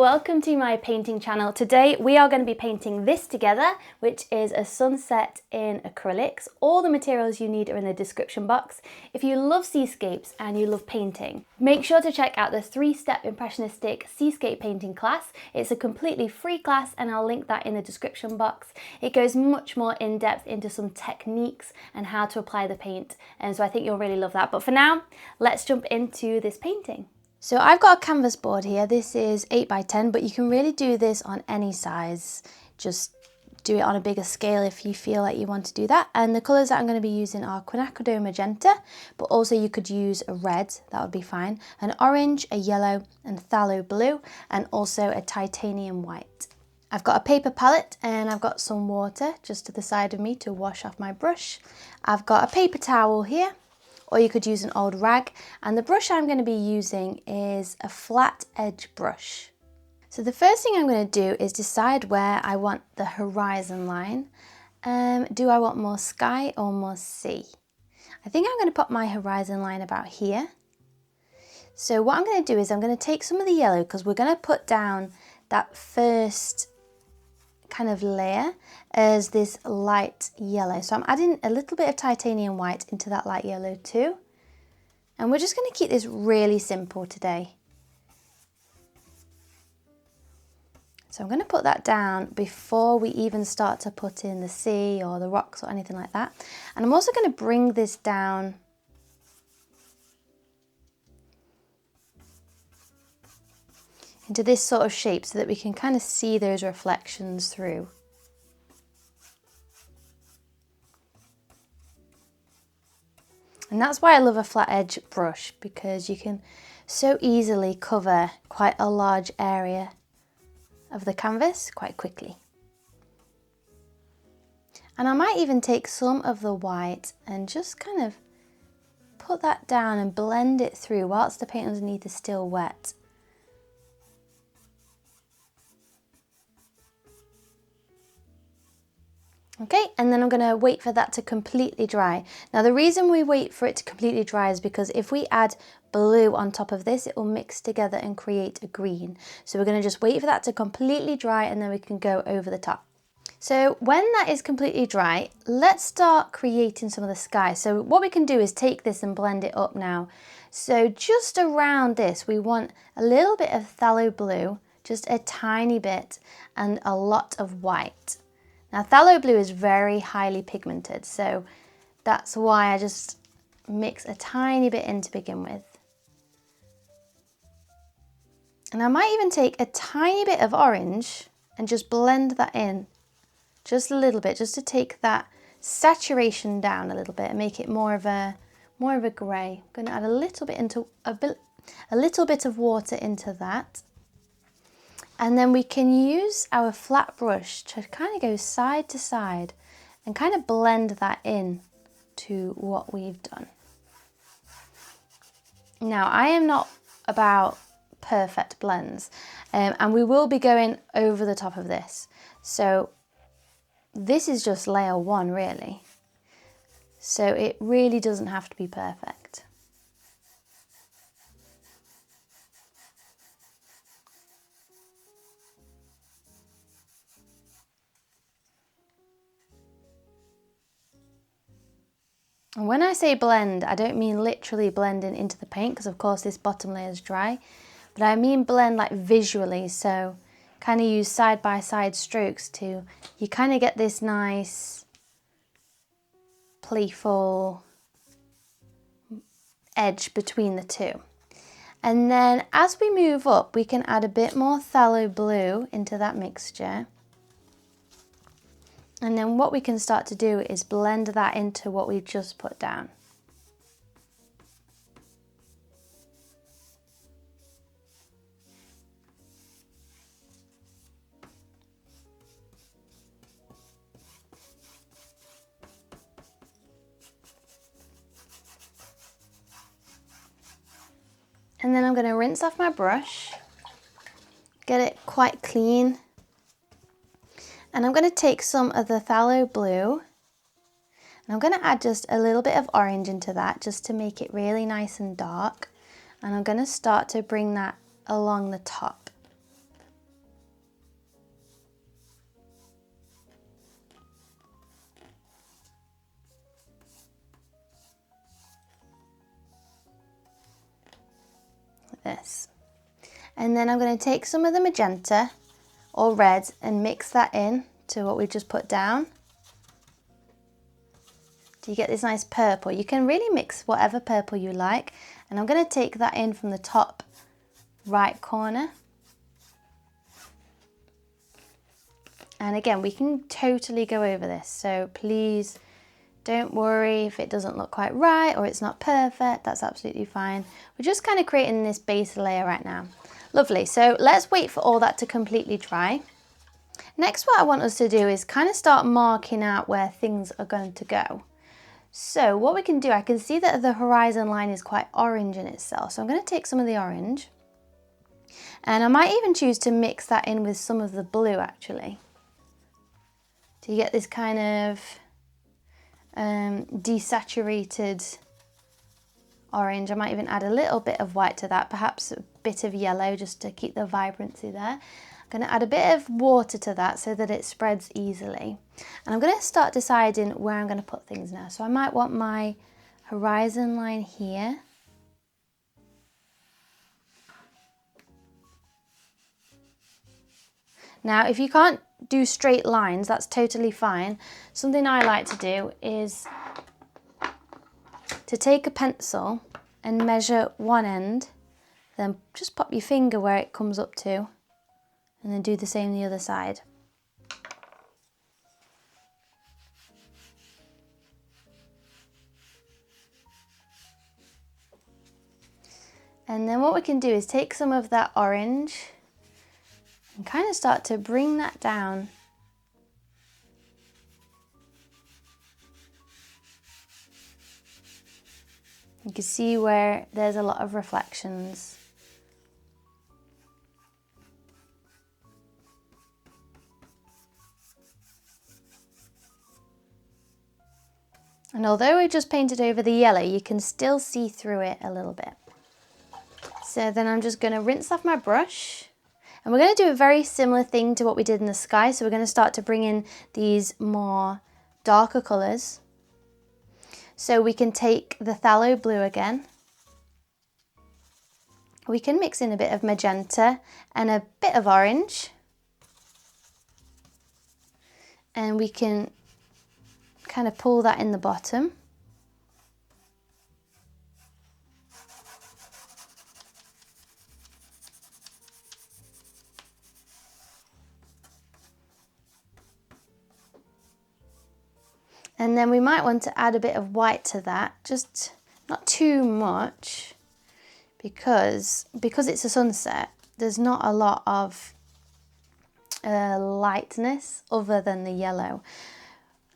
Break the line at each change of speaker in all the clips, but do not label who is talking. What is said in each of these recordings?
welcome to my painting channel. Today we are going to be painting this together, which is a sunset in acrylics. All the materials you need are in the description box. If you love seascapes and you love painting, make sure to check out the 3-step impressionistic seascape painting class. It's a completely free class and I'll link that in the description box. It goes much more in depth into some techniques and how to apply the paint, and so I think you'll really love that. But for now, let's jump into this painting. So I've got a canvas board here. This is 8 by 10, but you can really do this on any size. Just do it on a bigger scale if you feel like you want to do that. And the colours that I'm going to be using are quinacridone magenta, but also you could use a red, that would be fine, an orange, a yellow, and phthalo blue, and also a titanium white. I've got a paper palette and I've got some water just to the side of me to wash off my brush. I've got a paper towel here, or you could use an old rag, and the brush I'm going to be using is a flat edge brush. So the first thing I'm going to do is decide where I want the horizon line. Do I want more sky or more sea? I think I'm going to put my horizon line about here. So what I'm going to do is I'm going to take some of the yellow, because we're going to put down that first kind of layer as this light yellow. So I'm adding a little bit of titanium white into that light yellow too. And we're just going to keep this really simple today. So I'm going to put that down before we even start to put in the sea or the rocks or anything like that. And I'm also going to bring this down into this sort of shape so that we can kind of see those reflections through. And that's why I love a flat edge brush, because you can so easily cover quite a large area of the canvas quite quickly. And I might even take some of the white and just kind of put that down and blend it through whilst the paint underneath is still wet. Okay, and then I'm going to wait for that to completely dry. Now the reason we wait for it to completely dry is because if we add blue on top of this, it will mix together and create a green. So we're going to just wait for that to completely dry and then we can go over the top. So when that is completely dry, let's start creating some of the sky. So what we can do is take this and blend it up now. So just around this, we want a little bit of phthalo blue, just a tiny bit, and a lot of white. Now phthalo blue is very highly pigmented, so that's why I just mix a tiny bit in to begin with. And I might even take a tiny bit of orange and just blend that in, just a little bit, just to take that saturation down a little bit and make it more of a grey. I'm going to add a little bit of water into that. And then we can use our flat brush to kind of go side to side and kind of blend that in to what we've done. Now, I am not about perfect blends, and we will be going over the top of this. So this is just layer 1 really. So it really doesn't have to be perfect. And when I say blend, I don't mean literally blending into the paint, because of course this bottom layer is dry, but I mean blend like visually. So kind of use side by side strokes to, you kind of get this nice playful edge between the two. And then as we move up, we can add a bit more phthalo blue into that mixture. And then what we can start to do is blend that into what we've just put down. And then I'm going to rinse off my brush, get it quite clean. And I'm going to take some of the phthalo blue and I'm going to add just a little bit of orange into that just to make it really nice and dark. And I'm going to start to bring that along the top. like this. And then I'm going to take some of the magenta or red and mix that in to what we've just put down. Do you get this nice purple? You can really mix whatever purple you like. And I'm going to take that in from the top right corner. And again, we can totally go over this. So please don't worry if it doesn't look quite right or it's not perfect. That's absolutely fine. We're just kind of creating this base layer right now. Lovely. So let's wait for all that to completely dry. Next, what I want us to do is kind of start marking out where things are going to go. So what we can do, I can see that the horizon line is quite orange in itself. So I'm going to take some of the orange and I might even choose to mix that in with some of the blue actually. So you get this kind of desaturated orange. I might even add a little bit of white to that, perhaps a bit of yellow just to keep the vibrancy there. I'm going to add a bit of water to that so that it spreads easily. And I'm going to start deciding where I'm going to put things now. So I might want my horizon line here. Now, if you can't do straight lines, that's totally fine. Something I like to do is to take a pencil and measure one end, then just pop your finger where it comes up to, and then do the same the other side. And then what we can do is take some of that orange and kind of start to bring that down. You can see where there's a lot of reflections. And although we just painted over the yellow, you can still see through it a little bit. So then I'm just going to rinse off my brush. And we're going to do a very similar thing to what we did in the sky. So we're going to start to bring in these more darker colours. So we can take the phthalo blue again. We can mix in a bit of magenta and a bit of orange. And we can kind of pull that in the bottom. And then we might want to add a bit of white to that, just not too much, because it's a sunset, there's not a lot of lightness other than the yellow.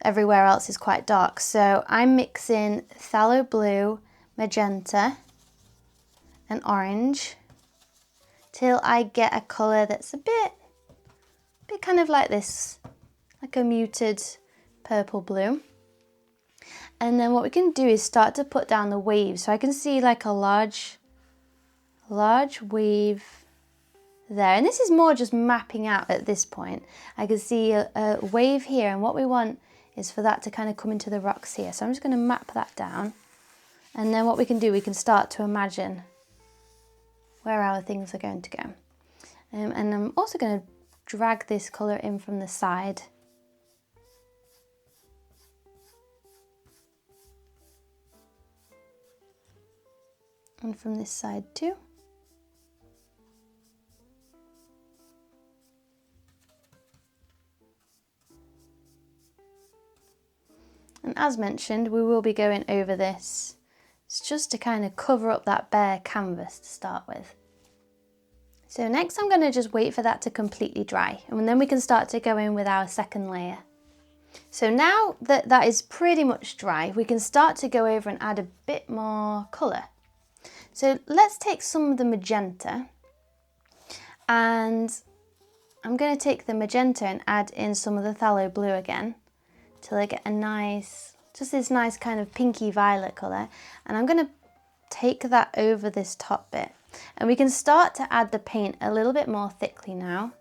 Everywhere else is quite dark. So I'm mixing phthalo blue, magenta and orange till I get a colour that's a bit kind of like this, like a muted purple blue. And then what we can do is start to put down the waves. So I can see like a large wave there. And this is more just mapping out at this point. I can see a wave here, and what we want is for that to kind of come into the rocks here. So I'm just going to map that down. And then what we can do, we can start to imagine where our things are going to go. And I'm also going to drag this colour in from the side. And from this side too. And as mentioned, we will be going over this. It's just to kind of cover up that bare canvas to start with. So next I'm going to just wait for that to completely dry, and then we can start to go in with our second layer. So now that that is pretty much dry, we can start to go over and add a bit more colour. So let's take some of the magenta, and I'm going to take the magenta and add in some of the phthalo blue again till I get a nice, just this nice kind of pinky violet colour. And I'm going to take that over this top bit, and we can start to add the paint a little bit more thickly now.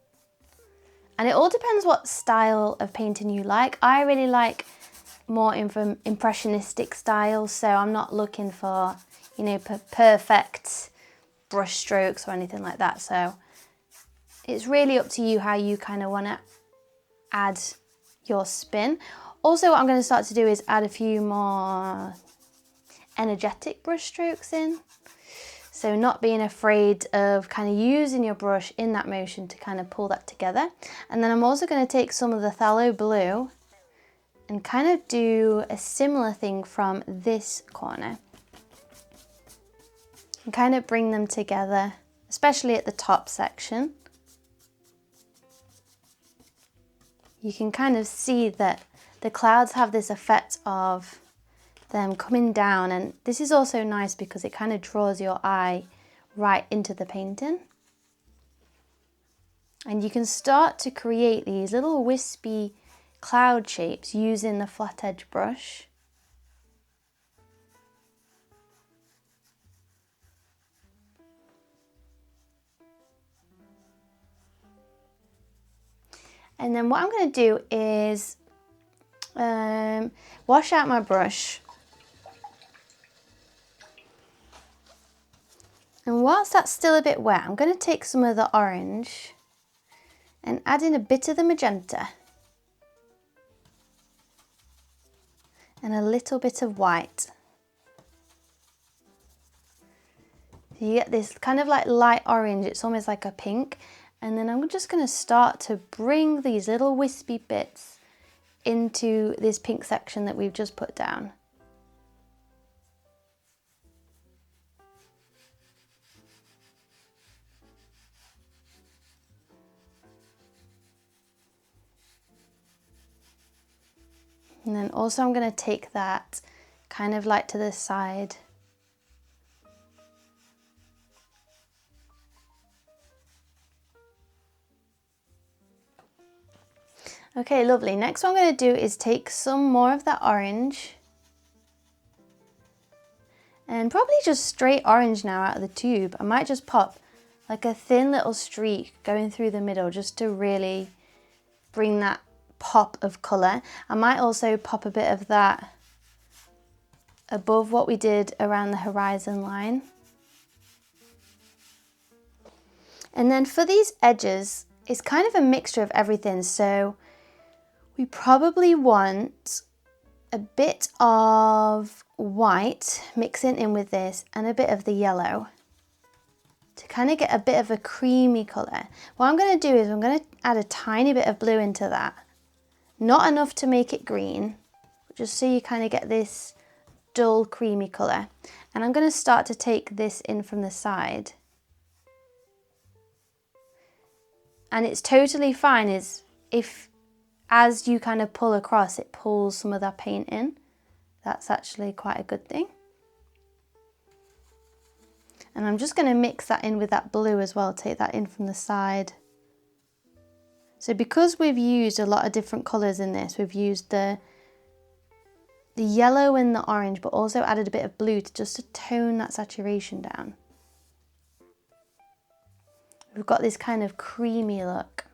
And it all depends what style of painting you like. I really like more impressionistic styles, so I'm not looking for, you know, perfect brush strokes or anything like that. So it's really up to you how you kind of want to add your spin. Also, what I'm going to start to do is add a few more energetic brush strokes in. So not being afraid of kind of using your brush in that motion to kind of pull that together. And then I'm also going to take some of the phthalo blue and kind of do a similar thing from this corner. And kind of bring them together, especially at the top section. You can kind of see that the clouds have this effect of them coming down, and this is also nice because it kind of draws your eye right into the painting. And you can start to create these little wispy cloud shapes using the flat edge brush. And then what I'm going to do is wash out my brush. And whilst that's still a bit wet, I'm going to take some of the orange and add in a bit of the magenta and a little bit of white. So you get this kind of like light orange, it's almost like a pink. And then I'm just going to start to bring these little wispy bits into this pink section that we've just put down. And then also I'm going to take that kind of like to the side. Okay, lovely. Next what I'm going to do is take some more of that orange. And probably just straight orange now out of the tube. I might just pop like a thin little streak going through the middle just to really bring that pop of colour. I might also pop a bit of that above what we did around the horizon line. And then for these edges, it's kind of a mixture of everything. So we probably want a bit of white mixing in with this and a bit of the yellow to kind of get a bit of a creamy colour. What I'm going to do is I'm going to add a tiny bit of blue into that. Not enough to make it green, but just so you kind of get this dull creamy colour. And I'm going to start to take this in from the side. And it's totally fine if as you kind of pull across, it pulls some of that paint in. That's actually quite a good thing. And I'm just going to mix that in with that blue as well, take that in from the side. So because we've used a lot of different colours in this, we've used the yellow and the orange, but also added a bit of blue just to tone that saturation down. We've got this kind of creamy look.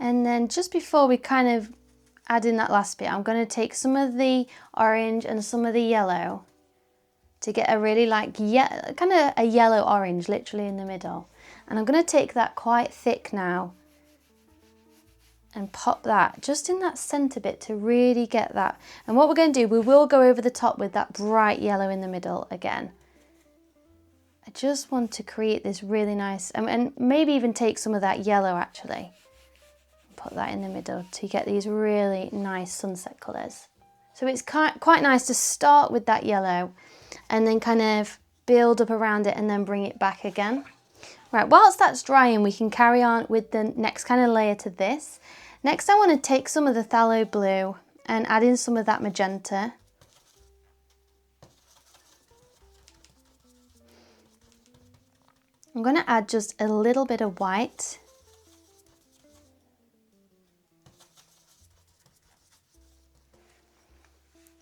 And then just before we kind of add in that last bit, I'm going to take some of the orange and some of the yellow to get a really like, kind of a yellow orange literally in the middle. And I'm going to take that quite thick now and pop that just in that centre bit to really get that. And what we're going to do, we will go over the top with that bright yellow in the middle again. I just want to create this really nice, and maybe even take some of that yellow actually. Put that in the middle to get these really nice sunset colours. So it's quite nice to start with that yellow and then kind of build up around it and then bring it back again. Right, whilst that's drying, we can carry on with the next kind of layer to this. Next, I want to take some of the phthalo blue and add in some of that magenta. I'm going to add just a little bit of white.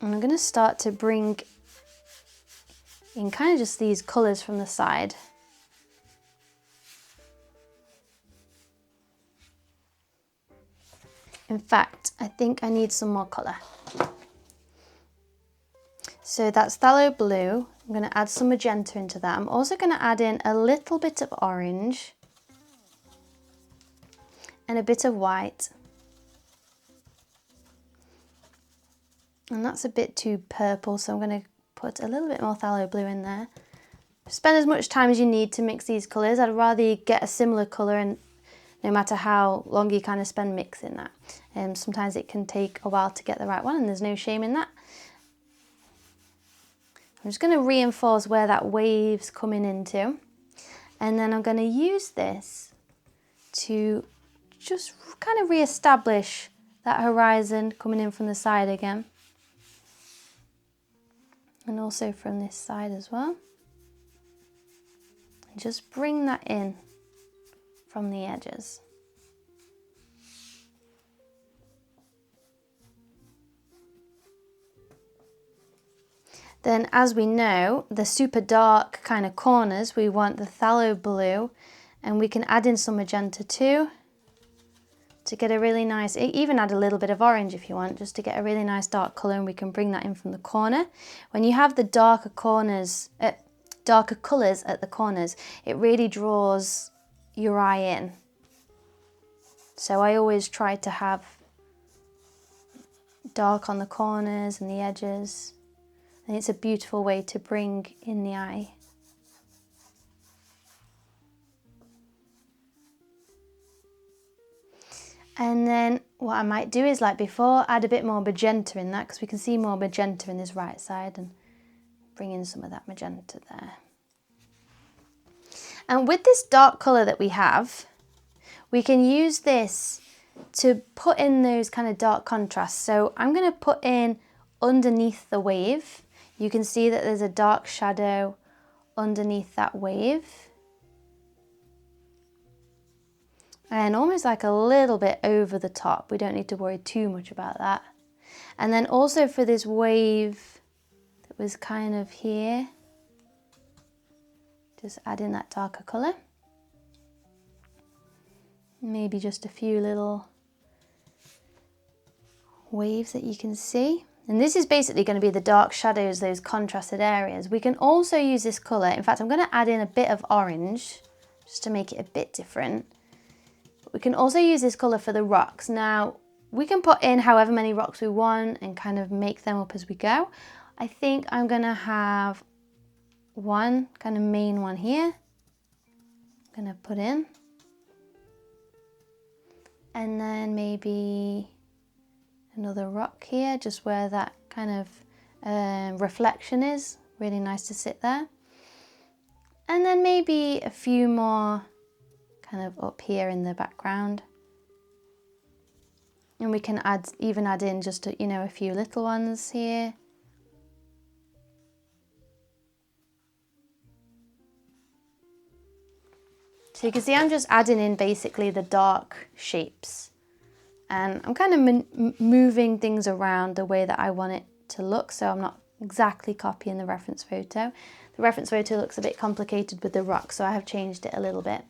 And I'm going to start to bring in kind of just these colours from the side. In fact, I think I need some more colour. So that's phthalo blue. I'm going to add some magenta into that. I'm also going to add in a little bit of orange and a bit of white. And that's a bit too purple, so I'm going to put a little bit more phthalo blue in there. Spend as much time as you need to mix these colours. I'd rather get a similar colour, and no matter how long you kind of spend mixing that. Sometimes it can take a while to get the right one, and there's no shame in that. I'm just going to reinforce where that wave's coming into, and then I'm going to use this to just kind of re-establish that horizon coming in from the side again, and also from this side as well. And just bring that in from the edges. Then, as we know, the super dark kind of corners, we want the phthalo blue, and we can add in some magenta too to get a really nice, even add a little bit of orange if you want, just to get a really nice dark colour, and we can bring that in from the corner. When you have the darker corners, darker colours at the corners, it really draws your eye in. So I always try to have dark on the corners and the edges. And it's a beautiful way to bring in the eye. And then what I might do is, like before, add a bit more magenta in that, because we can see more magenta in this right side, and bring in some of that magenta there. And with this dark colour that we have, we can use this to put in those kind of dark contrasts. So I'm going to put in underneath the wave. You can see that there's a dark shadow underneath that wave. And almost like a little bit over the top. We don't need to worry too much about that. And then also for this wave that was kind of here, just add in that darker colour. Maybe just a few little waves that you can see. And this is basically going to be the dark shadows, those contrasted areas. We can also use this colour. In fact, I'm going to add in a bit of orange just to make it a bit different. But we can also use this colour for the rocks. Now, we can put in however many rocks we want and kind of make them up as we go. I think I'm going to have one kind of main one here. I'm going to put in. And then maybe another rock here, just where that kind of reflection is. Really nice to sit there. And then maybe a few more kind of up here in the background. And we can even add in just a few little ones here. So you can see I'm just adding in basically the dark shapes. And I'm kind of moving things around the way that I want it to look, so I'm not exactly copying the reference photo. The reference photo looks a bit complicated with the rock, so I have changed it a little bit.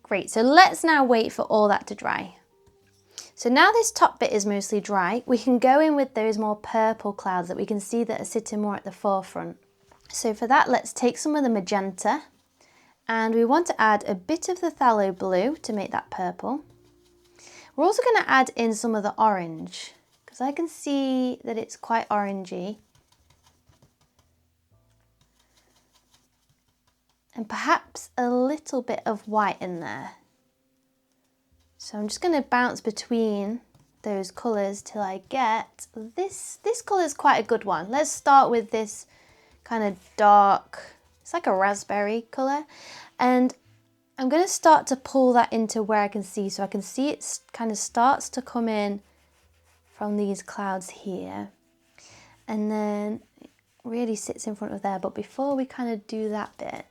Great, so let's now wait for all that to dry. So now this top bit is mostly dry, we can go in with those more purple clouds that we can see that are sitting more at the forefront. So for that, let's take some of the magenta, and we want to add a bit of the phthalo blue to make that purple. We're also going to add in some of the orange, because I can see that it's quite orangey. And perhaps a little bit of white in there. So I'm just going to bounce between those colours till I get this. This colour is quite a good one. Let's start with this kind of dark, it's like a raspberry colour. And I'm going to start to pull that into where I can see. So I can see it kind of starts to come in from these clouds here. And then it really sits in front of there. But before we kind of do that bit,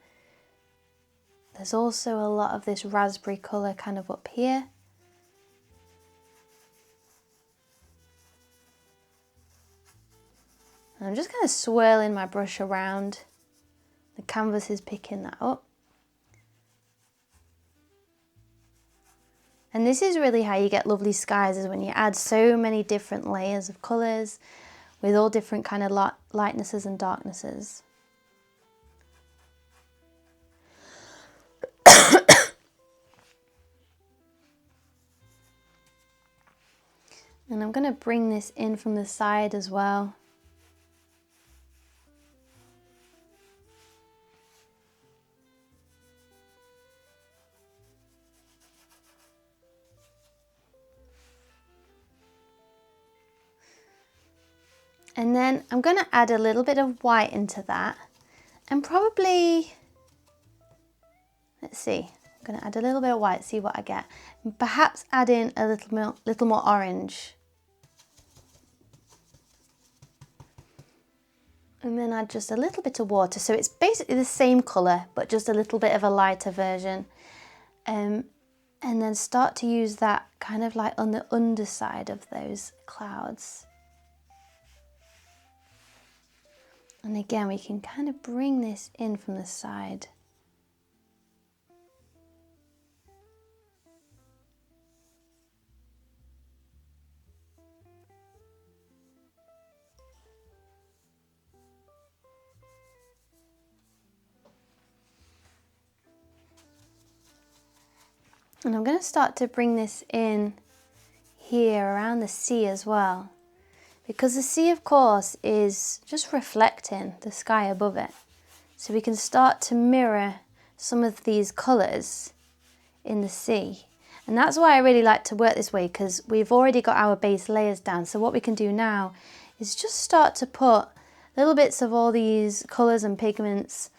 there's also a lot of this raspberry colour kind of up here. And I'm just kind of swirling my brush around. The canvas is picking that up. And this is really how you get lovely skies, is when you add so many different layers of colours with all different kind of lightnesses and darknesses. And I'm going to bring this in from the side as well. And then I'm going to add a little bit of white into that, and probably, let's see, I'm going to add a little bit of white, see what I get. And perhaps add in a little more orange. And then add just a little bit of water, so it's basically the same colour but just a little bit of a lighter version. And then start to use that kind of like on the underside of those clouds. And again, we can kind of bring this in from the side. And I'm going to start to bring this in here around the sea as well, because the sea, of course, is just reflecting the sky above it. So we can start to mirror some of these colours in the sea. And that's why I really like to work this way, because we've already got our base layers down. So what we can do now is just start to put little bits of all these colours and pigments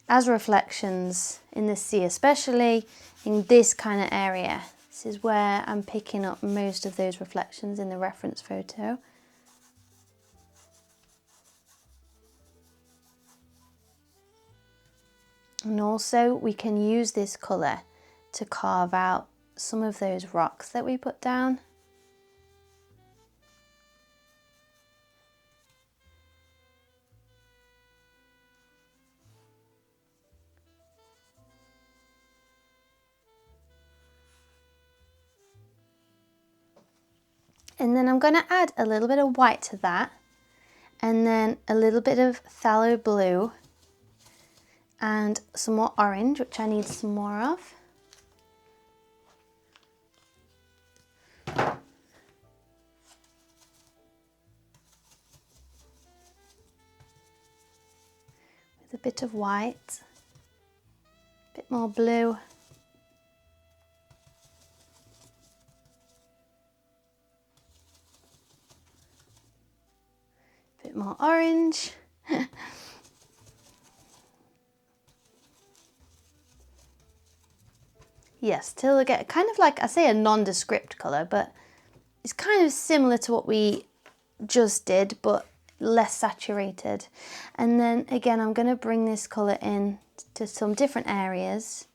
as reflections in the sea, especially in this kind of area. This is where I'm picking up most of those reflections in the reference photo. And also we can use this colour to carve out some of those rocks that we put down. And then I'm going to add a little bit of white to that, and then a little bit of phthalo blue and some more orange, which I need some more of. With a bit of white, a bit more blue. Bit more orange. Yes, till I get kind of like, I say a nondescript colour, but it's kind of similar to what we just did, but less saturated. And then again, I'm going to bring this colour in to some different areas.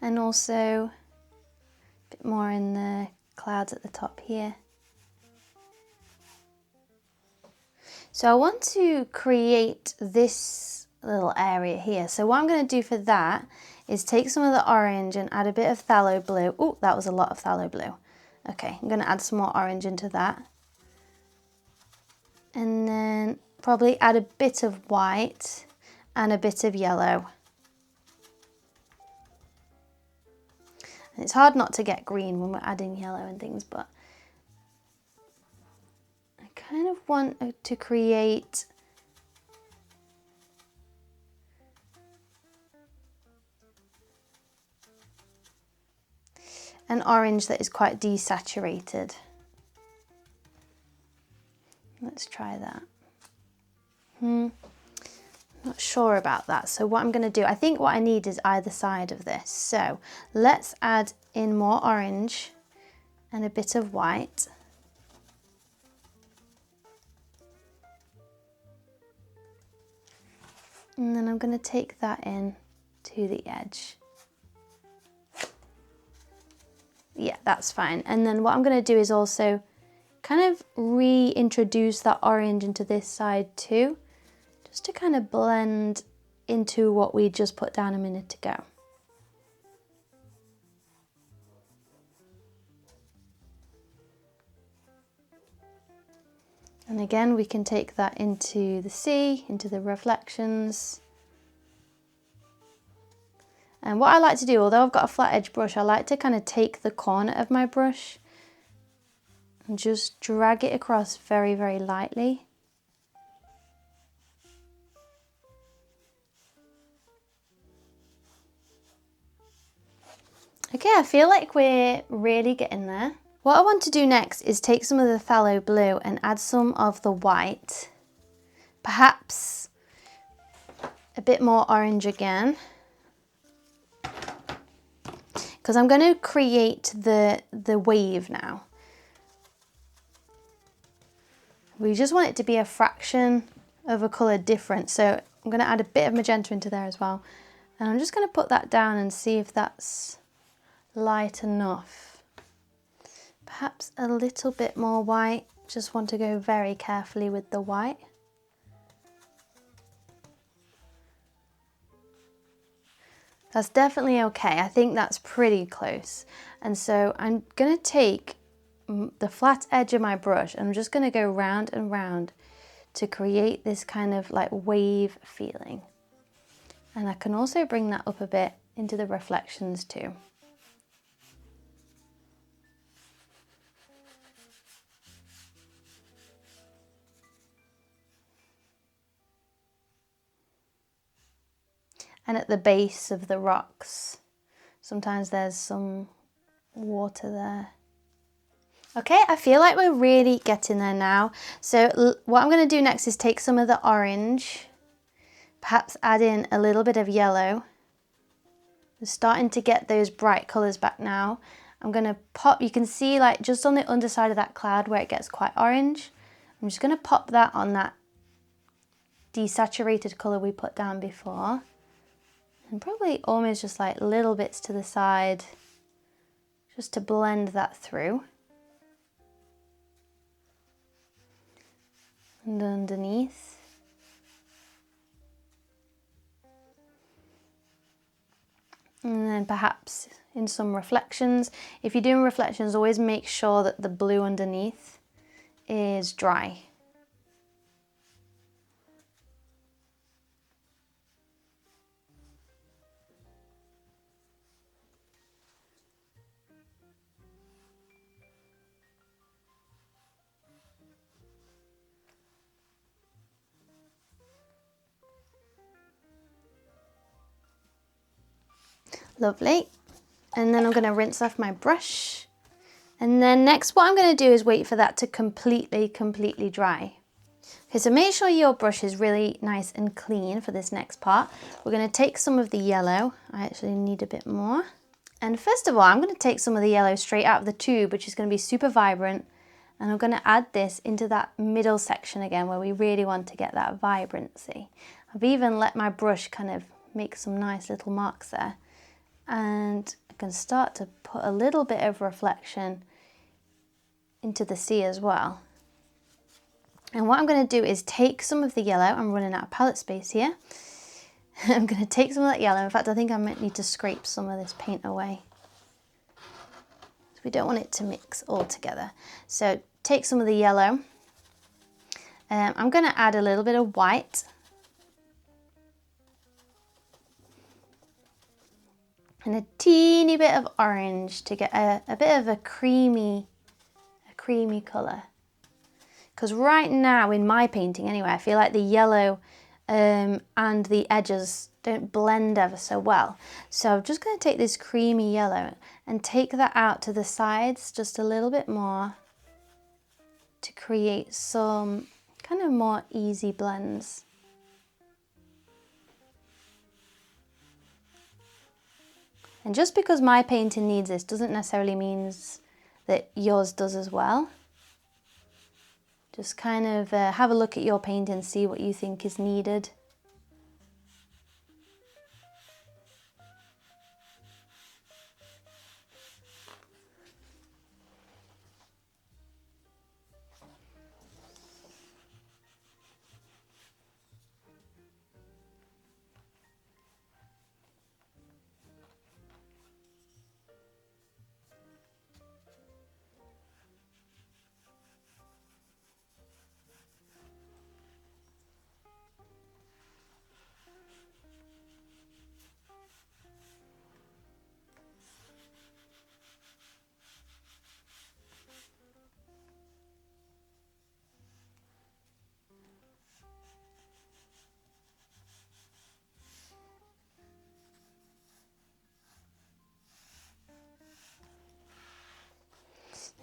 And also a bit more in the clouds at the top here. So I want to create this little area here. So what I'm going to do for that is take some of the orange and add a bit of phthalo blue. Oh, that was a lot of phthalo blue. Okay, I'm going to add some more orange into that. And then probably add a bit of white and a bit of yellow. And it's hard not to get green when we're adding yellow and things, but I kind of want to create an orange that is quite desaturated. Let's try that. Not sure about that. So what I'm going to do, I think what I need is either side of this. So let's add in more orange and a bit of white. And then I'm going to take that in to the edge. Yeah, that's fine. And then what I'm going to do is also kind of reintroduce that orange into this side too, just to kind of blend into what we just put down a minute ago. And again, we can take that into the sea, into the reflections. And what I like to do, although I've got a flat edge brush, I like to kind of take the corner of my brush and just drag it across very, very lightly. Okay, I feel like we're really getting there. What I want to do next is take some of the phthalo blue and add some of the white. Perhaps a bit more orange again. Because I'm going to create the wave now. We just want it to be a fraction of a colour different. So I'm going to add a bit of magenta into there as well. And I'm just going to put that down and see if that's light enough. Perhaps a little bit more white. Just want to go very carefully with the white. That's definitely okay. I think that's pretty close. And so I'm going to take the flat edge of my brush and I'm just going to go round and round to create this kind of like wave feeling. And I can also bring that up a bit into the reflections too. And at the base of the rocks, sometimes there's some water there. Okay, I feel like we're really getting there now. So what I'm going to do next is take some of the orange, perhaps add in a little bit of yellow. We're starting to get those bright colours back now. I'm going to pop, you can see like just on the underside of that cloud where it gets quite orange. I'm just going to pop that on that desaturated colour we put down before. And probably almost just like little bits to the side, just to blend that through. And underneath. And then perhaps in some reflections. If you're doing reflections, always make sure that the blue underneath is dry. Lovely. And then I'm going to rinse off my brush. And then next what I'm going to do is wait for that to completely dry. Okay, so make sure your brush is really nice and clean for this next part. We're going to take some of the yellow. I actually need a bit more. And first of all, I'm going to take some of the yellow straight out of the tube, which is going to be super vibrant. And I'm going to add this into that middle section again, where we really want to get that vibrancy. I've even let my brush kind of make some nice little marks there. And I can start to put a little bit of reflection into the sea as well. And what I'm going to do is take some of the yellow. I'm running out of palette space here. I'm going to take some of that yellow. In fact, I think I might need to scrape some of this paint away. We don't want it to mix all together. So take some of the yellow. I'm going to add a little bit of white. And a teeny bit of orange to get a bit of a creamy colour. Because right now in my painting anyway, I feel like the yellow and the edges don't blend ever so well. So I'm just going to take this creamy yellow and take that out to the sides just a little bit more to create some kind of more easy blends. And just because my painting needs this doesn't necessarily mean that yours does as well. Just kind of have a look at your painting, see what you think is needed.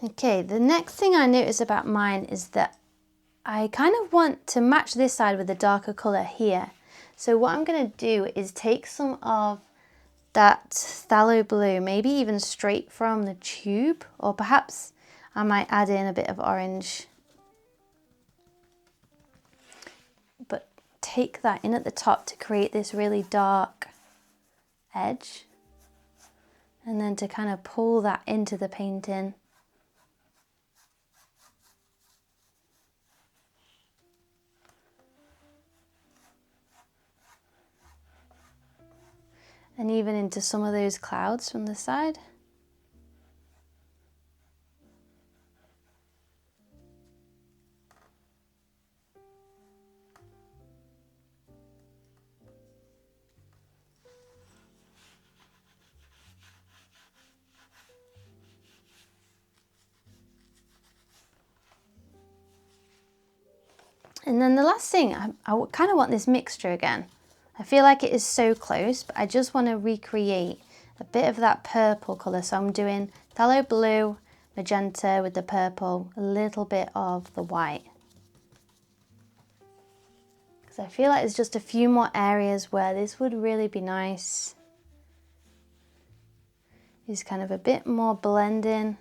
Okay, the next thing I notice about mine is that I kind of want to match this side with a darker colour here. So what I'm going to do is take some of that phthalo blue, maybe even straight from the tube, or perhaps I might add in a bit of orange. But take that in at the top to create this really dark edge, and then to kind of pull that into the painting. And even into some of those clouds from the side. And then the last thing, I kind of want this mixture again. I feel like it is so close, but I just want to recreate a bit of that purple colour. So I'm doing phthalo blue, magenta with the purple, a little bit of the white. Because I feel like there's just a few more areas where this would really be nice. Is kind of a bit more blending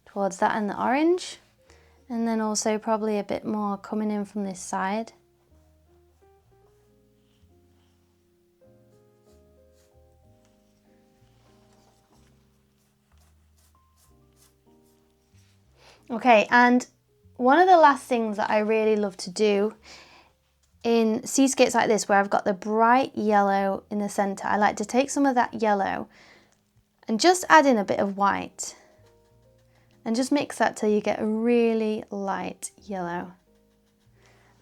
towards that and the orange. And then also probably a bit more coming in from this side. Okay, and one of the last things that I really love to do in seascapes like this, where I've got the bright yellow in the center, I like to take some of that yellow and just add in a bit of white and just mix that till you get a really light yellow.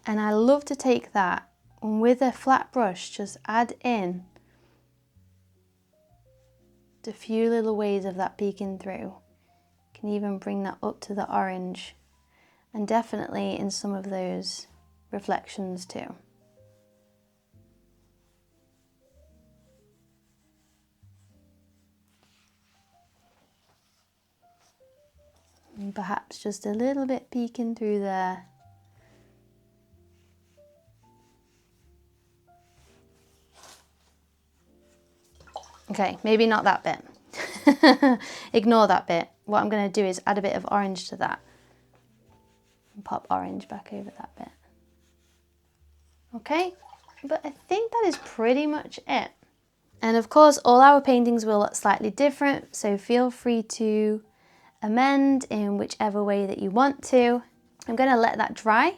And I love to take that and with a flat brush just add in a few little waves of that peeking through. Can even bring that up to the orange, and definitely in some of those reflections too. And perhaps just a little bit peeking through there. Okay, maybe not that bit. Ignore that bit. What I'm going to do is add a bit of orange to that and pop orange back over that bit. Okay, but I think that is pretty much it. And of course, all our paintings will look slightly different, so feel free to amend in whichever way that you want to. I'm going to let that dry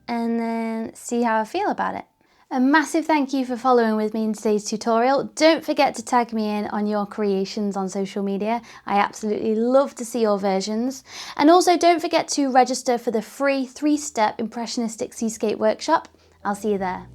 and then see how I feel about it. A massive thank you for following with me in today's tutorial. Don't forget to tag me in on your creations on social media. I absolutely love to see your versions. And also don't forget to register for the free 3-step impressionistic seascape workshop. I'll see you there.